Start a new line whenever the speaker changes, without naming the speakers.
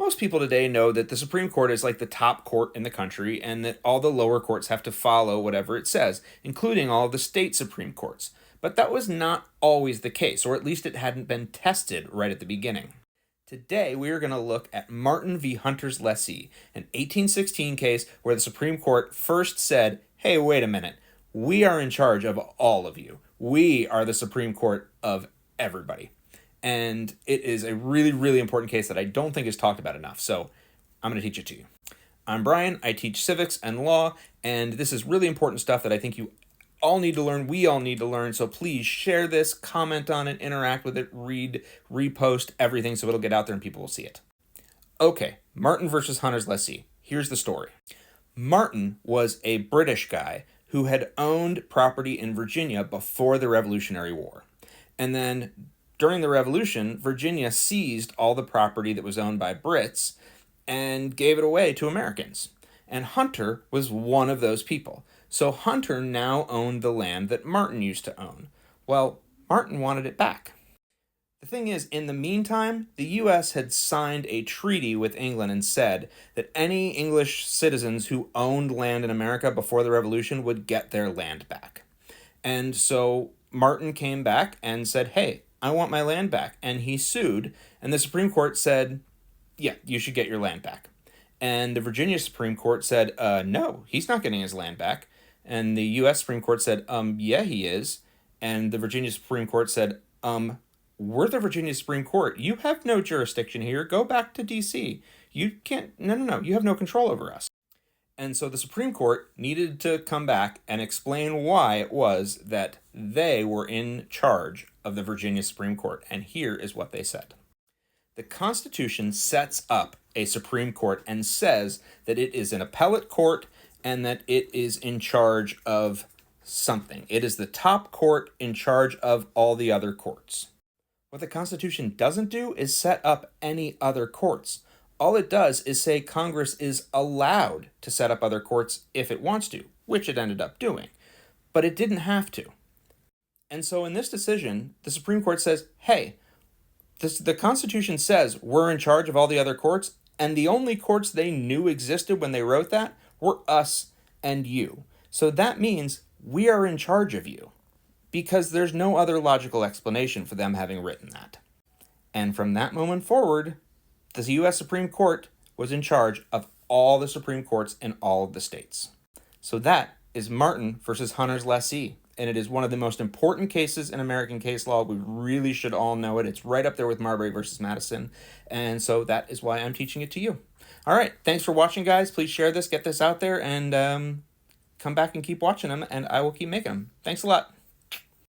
most people today know that the Supreme Court is like the top court in the country and that all the lower courts have to follow whatever it says, including all of the state Supreme Courts. But that was not always the case, or at least it hadn't been tested right at the beginning. Today, we are going to look at Martin v. Hunter's Lessee, an 1816 case where the Supreme Court first said, hey, wait a minute, we are in charge of all of you. We are the Supreme Court of everybody. And it is a really, really important case that I don't think is talked about enough, so I'm going to teach it to you. I'm Brian, I teach civics and law, and this is really important stuff that I think you all need to learn, we all need to learn, so please share this, comment on it, interact with it, read, repost, everything so it'll get out there and people will see it. Okay, Martin versus Hunter's Lessee. Here's the story. Martin was a British guy who had owned property in Virginia before the Revolutionary War. And then during the Revolution, Virginia seized all the property that was owned by Brits and gave it away to Americans. And Hunter was one of those people. So Hunter now owned the land that Martin used to own. Well, Martin wanted it back. The thing is, in the meantime, the U.S. had signed a treaty with England and said that any English citizens who owned land in America before the Revolution would get their land back. And so Martin came back and said, hey, I want my land back. And he sued, and the Supreme Court said, yeah, you should get your land back. And the Virginia Supreme Court said, no, he's not getting his land back. And the U.S. Supreme Court said, yeah, he is. And the Virginia Supreme Court said, we're the Virginia Supreme Court. You have no jurisdiction here. Go back to D.C. You can't, no, you have no control over us. And so the Supreme Court needed to come back and explain why it was that they were in charge of the Virginia Supreme Court. And here is what they said. The Constitution sets up a Supreme Court and says that it is an appellate court and that it is in charge of something. It is the top court in charge of all the other courts. What the Constitution doesn't do is set up any other courts. All it does is say Congress is allowed to set up other courts if it wants to, which it ended up doing. But it didn't have to. And so in this decision, the Supreme Court says, hey, the Constitution says we're in charge of all the other courts, and the only courts they knew existed when they wrote that were us and you. So that means we are in charge of you, because there's no other logical explanation for them having written that. And from that moment forward, the U.S. Supreme Court was in charge of all the Supreme Courts in all of the states. So that is Martin versus Hunter's Lessee, and it is one of the most important cases in American case law. We really should all know it. It's right up there with Marbury versus Madison, and so that is why I'm teaching it to you. All right, thanks for watching, guys. Please share this, get this out there, and come back and keep watching them, and I will keep making them. Thanks a lot.